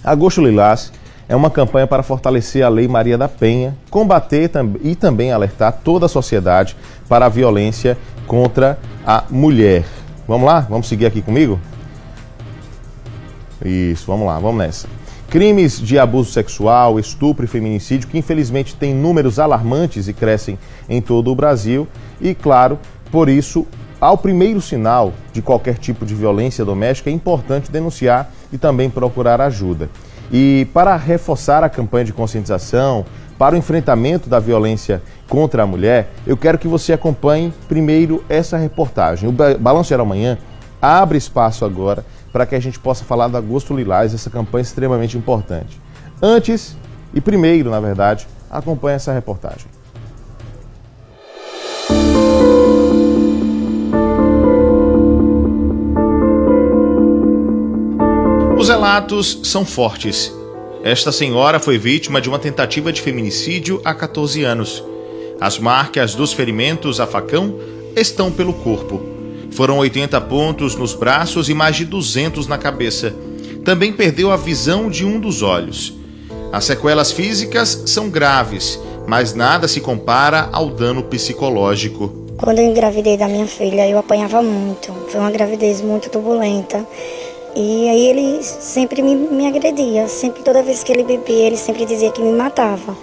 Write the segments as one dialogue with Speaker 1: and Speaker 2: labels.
Speaker 1: Agosto Lilás é uma campanha para fortalecer a Lei Maria da Penha, combater e também alertar toda a sociedade para a violência contra a mulher. Vamos lá? Vamos seguir aqui comigo? Isso, vamos lá, vamos nessa. Crimes de abuso sexual, estupro e feminicídio que infelizmente têm números alarmantes e crescem em todo o Brasil e, claro, por isso, ao primeiro sinal de qualquer tipo de violência doméstica é importante denunciar e também procurar ajuda. E para reforçar a campanha de conscientização, para o enfrentamento da violência contra a mulher, eu quero que você acompanhe primeiro essa reportagem. O Balanço Geral Amanhã abre espaço agora para que a gente possa falar do Agosto Lilás, essa campanha extremamente importante. Antes e primeiro, na verdade, acompanhe essa reportagem. Os relatos são fortes. Esta senhora foi vítima de uma tentativa de feminicídio há 14 anos. As marcas dos ferimentos a facão estão pelo corpo. Foram 80 pontos nos braços e mais de 200 na cabeça. Também perdeu a visão de um dos olhos. As sequelas físicas são graves, mas nada se compara ao dano psicológico.
Speaker 2: Quando eu engravidei da minha filha, eu apanhava muito. Foi uma gravidez muito turbulenta. E aí ele sempre me agredia, sempre, toda vez que ele bebia, ele sempre dizia que me matava.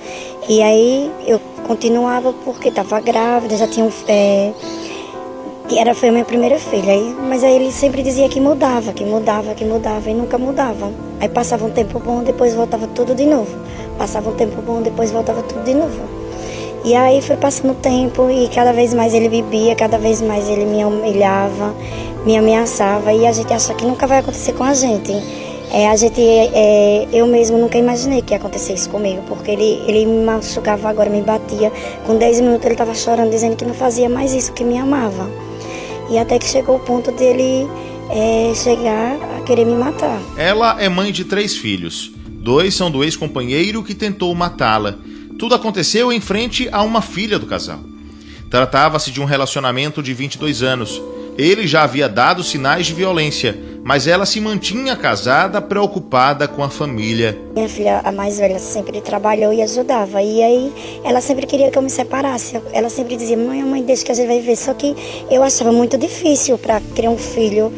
Speaker 2: E aí eu continuava porque estava grávida, já tinha foi a minha primeira filha. Mas aí ele sempre dizia que mudava e nunca mudava. Aí passava um tempo bom, depois voltava tudo de novo. Passava um tempo bom, depois voltava tudo de novo. E aí foi passando o tempo e cada vez mais ele bebia, cada vez mais ele me humilhava, me ameaçava, e a gente acha que nunca vai acontecer com a gente. Eu mesmo nunca imaginei que ia acontecer isso comigo, porque ele me machucava agora, me batia. Com 10 minutos ele estava chorando, dizendo que não fazia mais isso, que me amava. E até que chegou o ponto dele chegar a querer me matar.
Speaker 1: Ela é mãe de 3 filhos. 2 são do ex-companheiro que tentou matá-la. Tudo aconteceu em frente a uma filha do casal. Tratava-se de um relacionamento de 22 anos. Ele já havia dado sinais de violência, mas ela se mantinha casada, preocupada com a família.
Speaker 2: Minha filha, a mais velha, sempre trabalhou e ajudava. E aí ela sempre queria que eu me separasse. Ela sempre dizia, mãe, deixa que a gente vai viver. Só que eu achava muito difícil para criar um filho.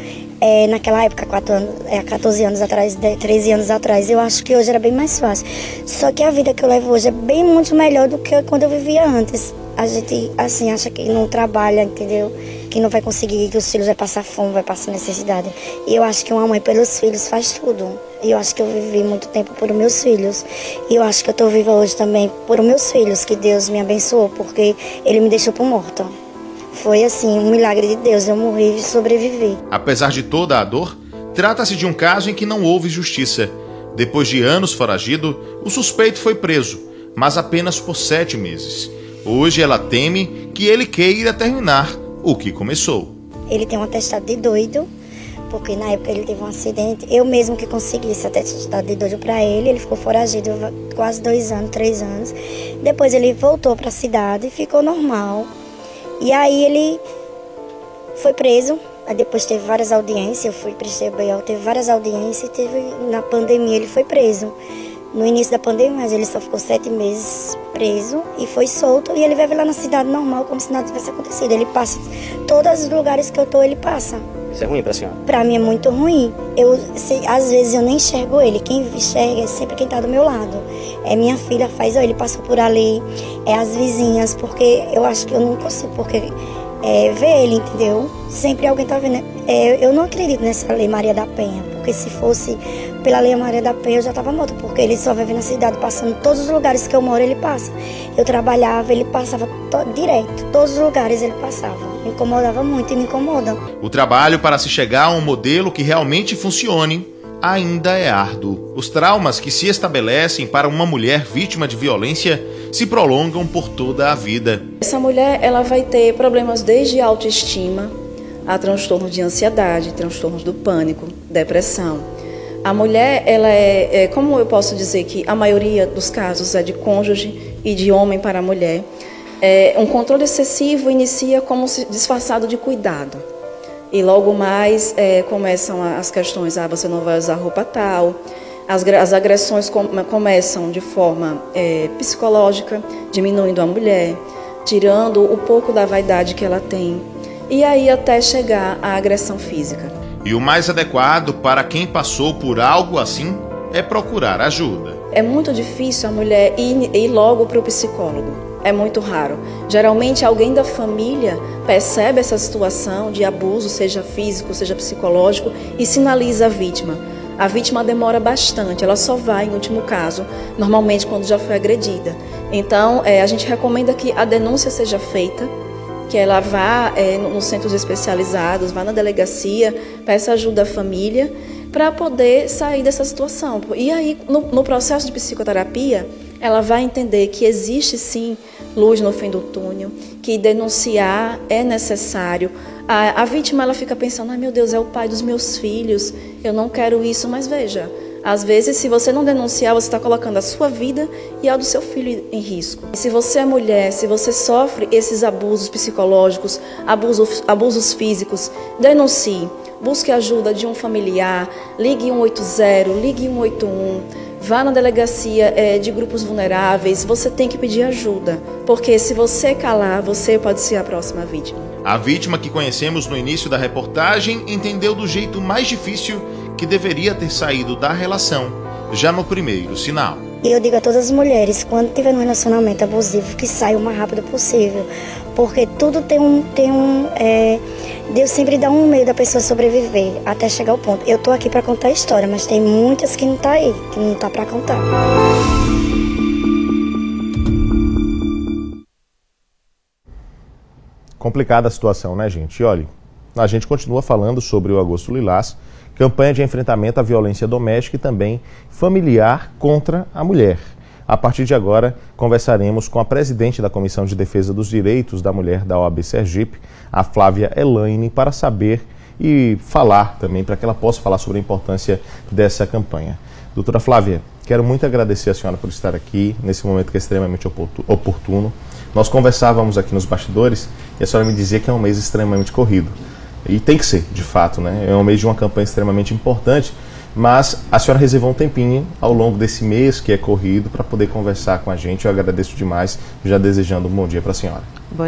Speaker 2: Naquela época, 14 anos atrás, 13 anos atrás, eu acho que hoje era bem mais fácil. Só que a vida que eu levo hoje é bem muito melhor do que quando eu vivia antes. A gente, assim, acha que não trabalha, entendeu? Que não vai conseguir, que os filhos vão passar fome, vai passar necessidade. E eu acho que uma mãe pelos filhos faz tudo. E eu acho que eu vivi muito tempo por meus filhos. E eu acho que eu estou viva hoje também por meus filhos, que Deus me abençoou, porque Ele me deixou por morta. Foi assim, um milagre de Deus, eu morri e sobrevivi.
Speaker 1: Apesar de toda a dor, trata-se de um caso em que não houve justiça. Depois de anos foragido, o suspeito foi preso, mas apenas por 7 meses. Hoje ela teme que ele queira terminar o que começou.
Speaker 2: Ele tem um atestado de doido, porque na época ele teve um acidente. Eu mesmo que consegui esse atestado de doido para ele, ele ficou foragido quase 2 anos, 3 anos. Depois ele voltou para a cidade, ficou normal. E aí ele foi preso, aí depois teve várias audiências, eu fui para Estebeal, teve várias audiências e na pandemia ele foi preso. No início da pandemia, mas ele só ficou 7 meses preso e foi solto. E ele vive lá na cidade normal, como se nada tivesse acontecido. Ele passa, todos os lugares que eu tô, ele passa.
Speaker 3: Isso é ruim pra senhora?
Speaker 2: Pra mim é muito ruim. Às vezes eu nem enxergo ele. Quem enxerga é sempre quem tá do meu lado. Minha filha faz, ele passou por ali, as vizinhas, porque eu acho que eu não consigo, porque ver ele, entendeu? Sempre alguém tá vendo. Eu não acredito nessa Lei Maria da Penha, porque se fosse pela Lei Maria da Penha eu já estava morta, porque ele só vive na cidade, passando todos os lugares que eu moro, ele passa. Eu trabalhava, ele passava direto, todos os lugares ele passava. Me incomodava muito e me incomoda.
Speaker 1: O trabalho para se chegar a um modelo que realmente funcione ainda é árduo. Os traumas que se estabelecem para uma mulher vítima de violência se prolongam por toda a vida.
Speaker 4: Essa mulher, ela vai ter problemas desde autoestima a transtornos de ansiedade, transtornos do pânico, depressão. A mulher, ela como eu posso dizer que a maioria dos casos é de cônjuge e de homem para a mulher, um controle excessivo inicia como se disfarçado de cuidado. E logo mais começam as questões, você não vai usar roupa tal, As agressões começam de forma psicológica, diminuindo a mulher, tirando o pouco da vaidade que ela tem, e aí até chegar à agressão física.
Speaker 3: E o mais adequado para quem passou por algo assim é procurar ajuda.
Speaker 4: É muito difícil a mulher ir logo para o psicólogo. É muito raro. Geralmente alguém da família percebe essa situação de abuso, seja físico, seja psicológico, e sinaliza a vítima. A vítima demora bastante, ela só vai, em último caso, normalmente quando já foi agredida. Então, a gente recomenda que a denúncia seja feita, que ela vá nos centros especializados, vá na delegacia, peça ajuda à família, para poder sair dessa situação. E aí, no processo de psicoterapia, ela vai entender que existe sim luz no fim do túnel, que denunciar é necessário. A vítima ela fica pensando, ai meu Deus, é o pai dos meus filhos, eu não quero isso, mas veja, às vezes se você não denunciar, você está colocando a sua vida e a do seu filho em risco. E se você é mulher, se você sofre esses abusos psicológicos, abusos físicos, denuncie, busque ajuda de um familiar, ligue 180, ligue 181, vá na delegacia de grupos vulneráveis, você tem que pedir ajuda, porque se você calar, você pode ser a próxima vítima.
Speaker 3: A vítima que conhecemos no início da reportagem entendeu do jeito mais difícil que deveria ter saído da relação, já no primeiro sinal.
Speaker 2: E eu digo a todas as mulheres, quando tiver um relacionamento abusivo, que saia o mais rápido possível, porque tudo Deus sempre dá um meio da pessoa sobreviver até chegar ao ponto. Eu tô aqui para contar a história, mas tem muitas que não tá aí, que não tá para contar.
Speaker 1: Complicada a situação, né, gente? E olha, a gente continua falando sobre o Agosto Lilás, campanha de enfrentamento à violência doméstica e também familiar contra a mulher. A partir de agora, conversaremos com a presidente da Comissão de Defesa dos Direitos da Mulher da OAB Sergipe, a Flávia Elaine, para saber e falar também, para que ela possa falar sobre a importância dessa campanha. Doutora Flávia, quero muito agradecer a senhora por estar aqui nesse momento que é extremamente oportuno. Nós conversávamos aqui nos bastidores e a senhora me dizia que é um mês extremamente corrido. E tem que ser, de fato, né? É um mês de uma campanha extremamente importante, mas a senhora reservou um tempinho ao longo desse mês que é corrido para poder conversar com a gente. Eu agradeço demais, já desejando um bom dia para a senhora.
Speaker 5: Bom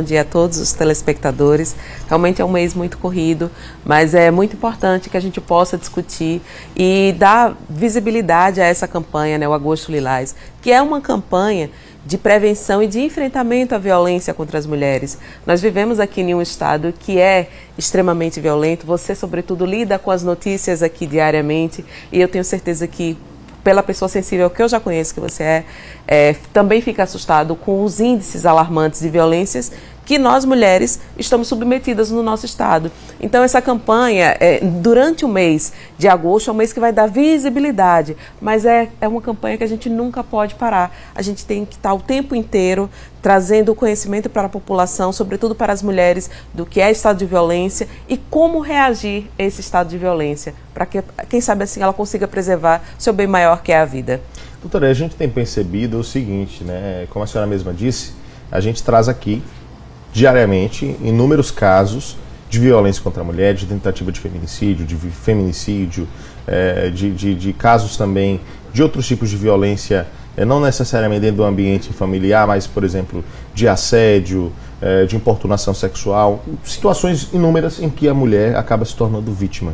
Speaker 5: dia a todos os telespectadores. Realmente é um mês muito corrido, mas é muito importante que a gente possa discutir e dar visibilidade a essa campanha, né, o Agosto Lilás, que é uma campanha de prevenção e de enfrentamento à violência contra as mulheres. Nós vivemos aqui em um estado que é extremamente violento. Você, sobretudo, lida com as notícias aqui diariamente e eu tenho certeza que, pela pessoa sensível que eu já conheço que você também fica assustado com os índices alarmantes de violências que nós mulheres estamos submetidas no nosso estado. Então essa campanha, durante o mês de agosto, é um mês que vai dar visibilidade, mas é uma campanha que a gente nunca pode parar. A gente tem que estar o tempo inteiro trazendo conhecimento para a população, sobretudo para as mulheres, do que é estado de violência e como reagir a esse estado de violência, para que, quem sabe assim, ela consiga preservar seu bem maior, que é a vida.
Speaker 1: Doutora, a gente tem percebido o seguinte, né? Como a senhora mesma disse, a gente traz aqui diariamente inúmeros casos de violência contra a mulher, de tentativa de feminicídio, de casos também de outros tipos de violência, não necessariamente dentro do ambiente familiar, mas, por exemplo, de assédio, de importunação sexual, situações inúmeras em que a mulher acaba se tornando vítima,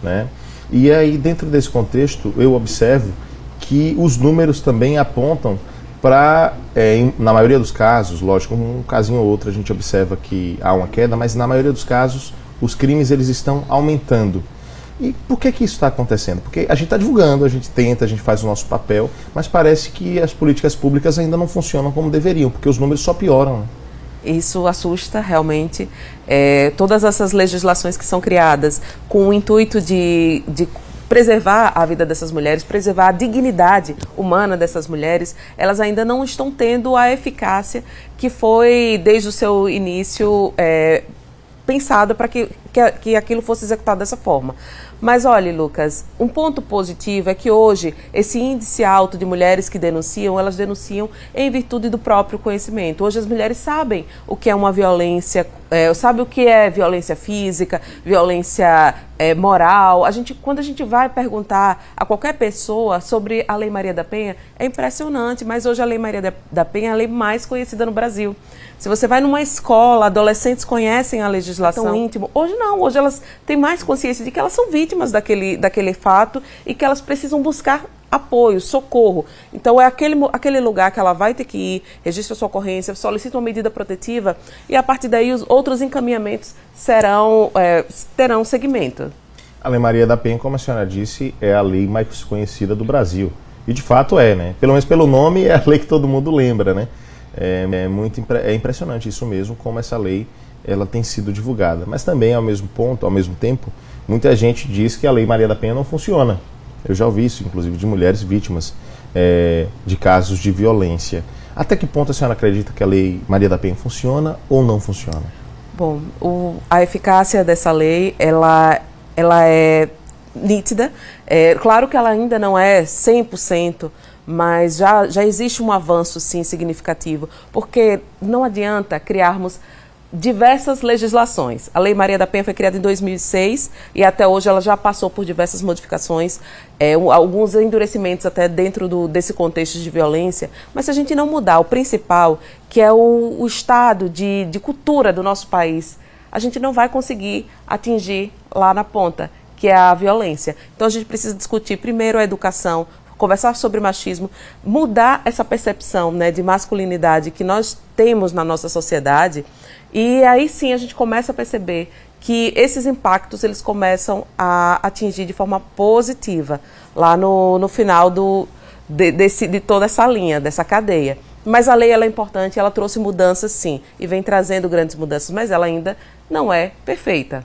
Speaker 1: né? E aí, dentro desse contexto, eu observo que os números também apontam para, na maioria dos casos, lógico, um casinho ou outro a gente observa que há uma queda, mas na maioria dos casos os crimes eles estão aumentando. E por que isso está acontecendo? Porque a gente está divulgando, a gente tenta, a gente faz o nosso papel, mas parece que as políticas públicas ainda não funcionam como deveriam, porque os números só pioram.
Speaker 5: Isso assusta realmente. Todas essas legislações que são criadas com o intuito de preservar a vida dessas mulheres, preservar a dignidade humana dessas mulheres, elas ainda não estão tendo a eficácia que foi, desde o seu início, pensada para que aquilo fosse executado dessa forma. Mas olha, Lucas, um ponto positivo é que hoje esse índice alto de mulheres que denunciam, elas denunciam em virtude do próprio conhecimento. Hoje as mulheres sabem o que é uma violência, sabem o que é violência física, violência moral. Quando a gente vai perguntar a qualquer pessoa sobre a Lei Maria da Penha, é impressionante, mas hoje a Lei Maria da Penha é a lei mais conhecida no Brasil. Se você vai numa escola, adolescentes conhecem a legislação íntimo. Hoje não, hoje elas têm mais consciência de que elas são vítimas daquele fato e que elas precisam buscar apoio, socorro. Então é aquele lugar que ela vai ter que ir, registra sua ocorrência, solicita uma medida protetiva e a partir daí os outros encaminhamentos terão segmento.
Speaker 1: A Lei Maria da Penha, como a senhora disse, é a lei mais conhecida do Brasil. E de fato né? Pelo menos pelo nome é a lei que todo mundo lembra, né? É impressionante isso mesmo, como essa lei ela tem sido divulgada. Mas também, ao mesmo tempo, muita gente diz que a Lei Maria da Penha não funciona. Eu já ouvi isso, inclusive, de mulheres vítimas de casos de violência. Até que ponto a senhora acredita que a Lei Maria da Penha funciona ou não funciona?
Speaker 5: Bom, a eficácia dessa lei, ela é nítida. Claro que ela ainda não é 100%, mas já existe um avanço, sim, significativo, porque não adianta criarmos diversas legislações. A Lei Maria da Penha foi criada em 2006 e até hoje ela já passou por diversas modificações, alguns endurecimentos até dentro desse contexto de violência, mas se a gente não mudar o principal, que é o estado de cultura do nosso país, a gente não vai conseguir atingir lá na ponta, que é a violência. Então a gente precisa discutir primeiro a educação, conversar sobre machismo, mudar essa percepção, né, de masculinidade que nós temos na nossa sociedade, e aí sim a gente começa a perceber que esses impactos eles começam a atingir de forma positiva lá no final de toda essa linha, dessa cadeia. Mas a lei ela é importante, ela trouxe mudanças sim, e vem trazendo grandes mudanças, mas ela ainda não é perfeita.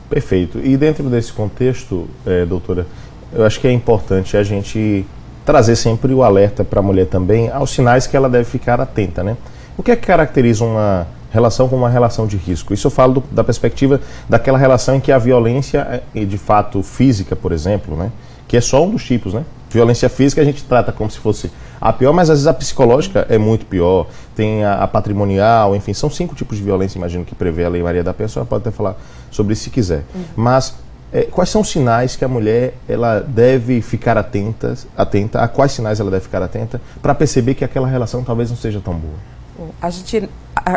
Speaker 1: Perfeito. E dentro desse contexto, doutora, eu acho que é importante a gente trazer sempre o alerta para a mulher também aos sinais que ela deve ficar atenta, né? O que é que caracteriza uma relação como uma relação de risco? Isso eu falo da perspectiva daquela relação em que a violência é de fato física, por exemplo, né? Que é só um dos tipos, né? Violência física a gente trata como se fosse a pior, mas às vezes a psicológica é muito pior. Tem a patrimonial, enfim, são 5 tipos de violência, imagino que prevê a Lei Maria da Penha, a senhora pode até falar sobre isso se quiser. Mas quais são os sinais que a mulher ela deve ficar atenta, a quais sinais ela deve ficar atenta para perceber que aquela relação talvez não seja tão boa?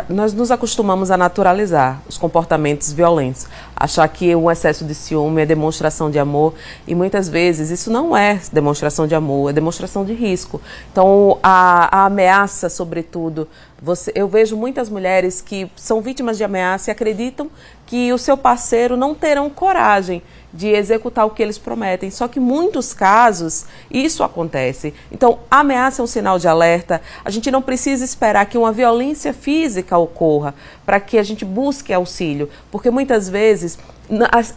Speaker 5: Nós nos acostumamos a naturalizar os comportamentos violentos, achar que um excesso de ciúme é demonstração de amor e muitas vezes isso não é demonstração de amor, é demonstração de risco. Então a ameaça, sobretudo, eu vejo muitas mulheres que são vítimas de ameaça e acreditam que o seu parceiro não terão coragem de executar o que eles prometem. Só que em muitos casos isso acontece. Então a ameaça é um sinal de alerta. A gente não precisa esperar que uma violência física ocorra para que a gente busque auxílio, porque muitas vezes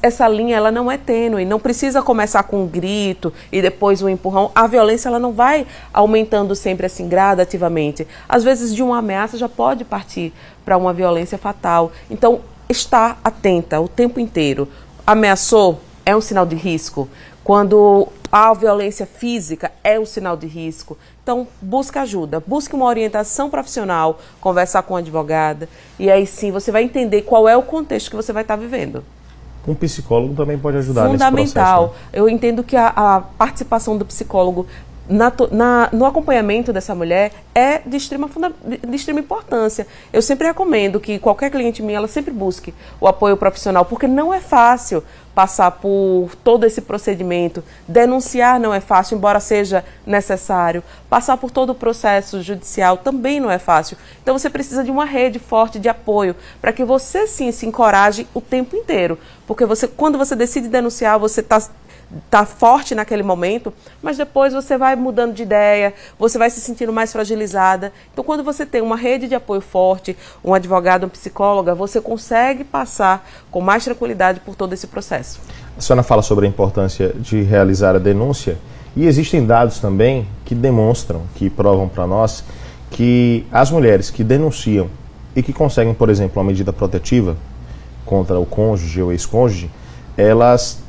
Speaker 5: essa linha ela não é tênue, não precisa começar com um grito e depois um empurrão. A violência ela não vai aumentando sempre assim gradativamente. Às vezes de uma ameaça já pode partir para uma violência fatal. Então estar atenta o tempo inteiro. Ameaçou? É um sinal de risco. Quando há violência física, é um sinal de risco. Então, busque ajuda, busque uma orientação profissional, conversar com uma advogada, e aí sim você vai entender qual é o contexto que você vai estar vivendo.
Speaker 1: Um psicólogo também pode ajudar nesse processo.
Speaker 5: Fundamental. Eu entendo que a participação do psicólogo no acompanhamento dessa mulher é de extrema importância. Eu sempre recomendo que qualquer cliente minha, ela sempre busque o apoio profissional, porque não é fácil passar por todo esse procedimento. Denunciar não é fácil, embora seja necessário. Passar por todo o processo judicial também não é fácil. Então você precisa de uma rede forte de apoio para que você sim se encoraje o tempo inteiro. Porque quando você decide denunciar, você está forte naquele momento, mas depois você vai mudando de ideia, você vai se sentindo mais fragilizada. Então, quando você tem uma rede de apoio forte, um advogado, uma psicóloga, você consegue passar com mais tranquilidade por todo esse processo.
Speaker 1: A senhora fala sobre a importância de realizar a denúncia e existem dados também que demonstram, que provam para nós que as mulheres que denunciam e que conseguem, por exemplo, uma medida protetiva contra o cônjuge ou ex-cônjuge, elas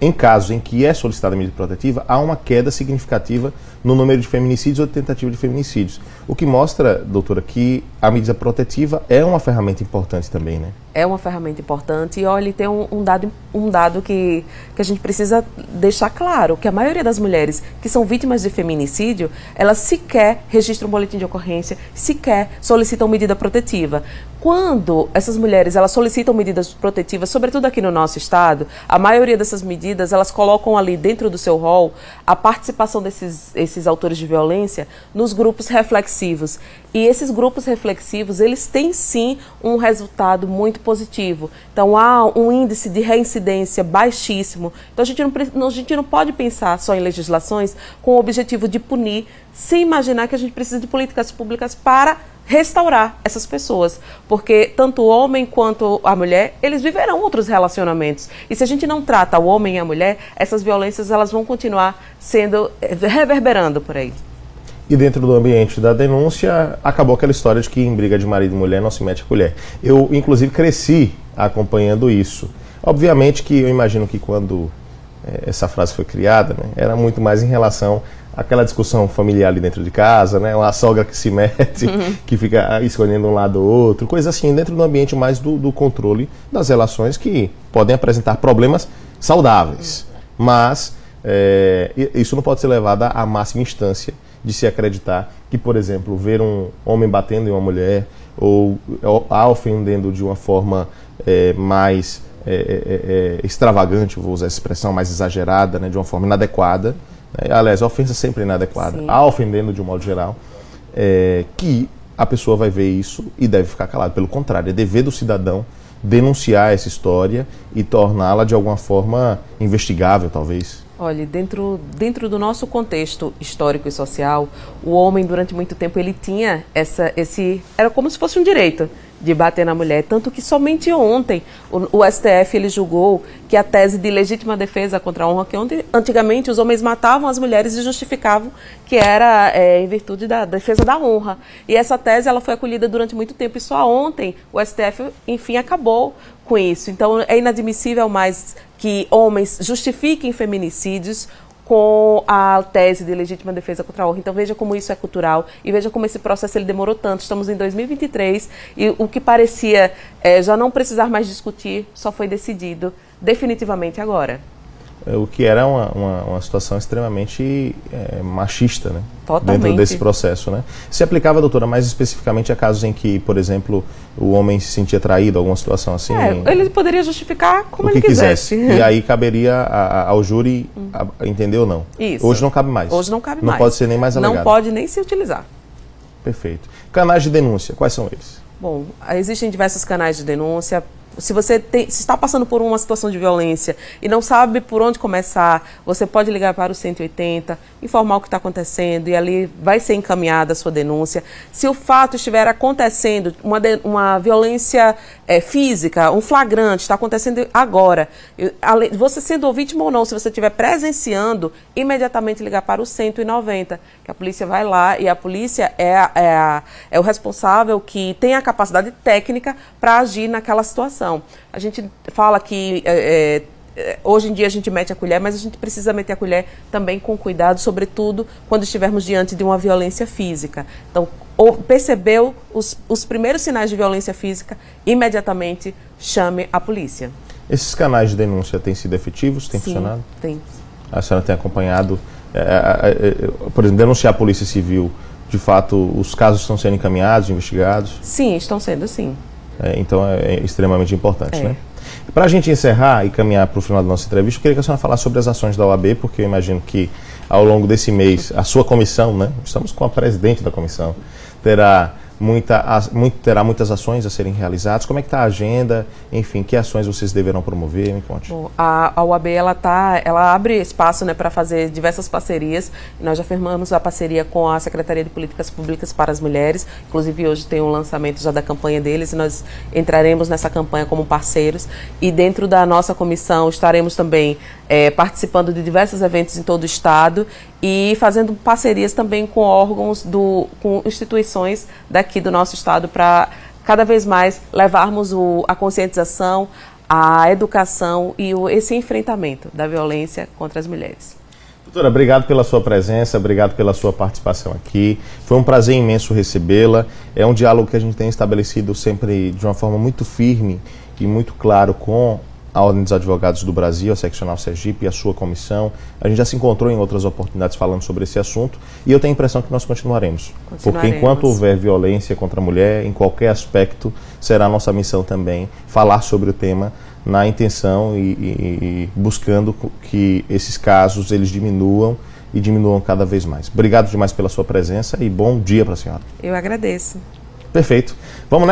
Speaker 1: em casos em que é solicitada a medida protetiva, há uma queda significativa no número de feminicídios ou de tentativa de feminicídios. O que mostra, doutora, que a medida protetiva é uma ferramenta importante também, né?
Speaker 5: É uma ferramenta importante e, olha, tem um dado que a gente precisa deixar claro, que a maioria das mulheres que são vítimas de feminicídio, elas sequer registram um boletim de ocorrência, sequer solicitam medida protetiva. Quando essas mulheres elas solicitam medidas protetivas, sobretudo aqui no nosso estado, a maioria dessas medidas, elas colocam ali dentro do seu rol a participação desses autores de violência nos grupos reflexivos. E esses grupos reflexivos, eles têm sim um resultado muito positivo. Então há um índice de reincidência baixíssimo. Então a gente não pode pensar só em legislações com o objetivo de punir, sem imaginar que a gente precisa de políticas públicas para restaurar essas pessoas, porque tanto o homem quanto a mulher, eles viverão outros relacionamentos. E se a gente não trata o homem e a mulher, essas violências elas vão continuar reverberando por aí.
Speaker 1: E dentro do ambiente da denúncia, acabou aquela história de que em briga de marido e mulher não se mete a colher. Eu, inclusive, cresci acompanhando isso. Obviamente que eu imagino que quando essa frase foi criada, né, era muito mais em relação àquela discussão familiar ali dentro de casa, né, uma sogra que se mete, que fica escolhendo um lado ou outro, coisa assim, dentro do ambiente mais do controle das relações que podem apresentar problemas saudáveis. Mas isso não pode ser levado à máxima instância de se acreditar que, por exemplo, ver um homem batendo em uma mulher ou a ofendendo de uma forma mais extravagante, vou usar essa expressão, mais exagerada, né, de uma forma inadequada, né, aliás, a ofensa sempre é inadequada, a ofendendo de um modo geral, que a pessoa vai ver isso e deve ficar calada. Pelo contrário, é dever do cidadão denunciar essa história e torná-la de alguma forma investigável, talvez.
Speaker 5: Olha, dentro do nosso contexto histórico e social, o homem durante muito tempo ele tinha era como se fosse um direito de bater na mulher, tanto que somente ontem o STF ele julgou que a tese de legítima defesa contra a honra, que antigamente os homens matavam as mulheres e justificavam que era em virtude da defesa da honra. E essa tese ela foi acolhida durante muito tempo e só ontem o STF, enfim, acabou com isso. Então é inadmissível mais que homens justifiquem feminicídios com a tese de legítima defesa contra a honra. Então veja como isso é cultural e veja como esse processo ele demorou tanto. Estamos em 2023 e o que parecia já não precisar mais discutir só foi decidido definitivamente agora.
Speaker 1: O que era uma situação extremamente machista, né?
Speaker 5: Totalmente.
Speaker 1: Dentro desse processo, né? Se aplicava, doutora, mais especificamente a casos em que, por exemplo, o homem se sentia traído, alguma situação assim?
Speaker 5: Ele poderia justificar como ele
Speaker 1: quisesse. E aí caberia ao júri entender ou não.
Speaker 5: Isso.
Speaker 1: Hoje não cabe mais.
Speaker 5: Hoje não cabe mais.
Speaker 1: Não pode ser nem mais alegado.
Speaker 5: Não pode nem se utilizar.
Speaker 1: Perfeito. Canais de denúncia, quais são eles?
Speaker 5: Bom, existem diversos canais de denúncia. Se você se está passando por uma situação de violência e não sabe por onde começar, você pode ligar para o 180, informar o que está acontecendo e ali vai ser encaminhada a sua denúncia. Se o fato estiver acontecendo, uma violência física, um flagrante, está acontecendo agora, você sendo vítima ou não, se você estiver presenciando, imediatamente ligar para o 190, que a polícia vai lá e a polícia é o responsável que tem a capacidade técnica para agir naquela situação. A gente fala que hoje em dia a gente mete a colher, mas a gente precisa meter a colher também com cuidado, sobretudo quando estivermos diante de uma violência física. Então, percebeu os primeiros sinais de violência física, imediatamente chame a polícia. Esses
Speaker 1: canais de denúncia têm sido efetivos? Têm funcionado?
Speaker 5: Tem.
Speaker 1: A senhora tem acompanhado, por exemplo, denunciar a Polícia Civil, de fato, os casos estão sendo encaminhados, investigados?
Speaker 5: Sim, estão sendo, sim.
Speaker 1: Então é extremamente importante, né? Para a gente encerrar e caminhar para o final da nossa entrevista, eu queria que a senhora falasse sobre as ações da OAB, porque eu imagino que ao longo desse mês a sua comissão, né? Estamos com a presidente da comissão, terá muitas ações a serem realizadas. Como é que está a agenda? Enfim, que ações vocês deverão promover? Me conte.
Speaker 5: Bom, a UAB ela abre espaço, né, para fazer diversas parcerias. Nós já firmamos a parceria com a Secretaria de Políticas Públicas para as Mulheres. Inclusive hoje tem um lançamento já da campanha deles e nós entraremos nessa campanha como parceiros. E dentro da nossa comissão estaremos também participando de diversos eventos em todo o estado e fazendo parcerias também com órgãos, com instituições daqui do nosso estado para cada vez mais levarmos a conscientização, a educação e esse enfrentamento da violência contra as mulheres.
Speaker 1: Doutora, obrigado pela sua presença, obrigado pela sua participação aqui. Foi um prazer imenso recebê-la. É um diálogo que a gente tem estabelecido sempre de uma forma muito firme e muito claro com a Ordem dos Advogados do Brasil, a Seccional Sergipe e a sua comissão. A gente já se encontrou em outras oportunidades falando sobre esse assunto e eu tenho a impressão que nós continuaremos. Porque enquanto houver violência contra a mulher, em qualquer aspecto, será a nossa missão também falar sobre o tema na intenção e buscando que esses casos eles diminuam e diminuam cada vez mais. Obrigado demais pela sua presença e bom dia para a senhora.
Speaker 5: Eu agradeço.
Speaker 1: Perfeito. Vamos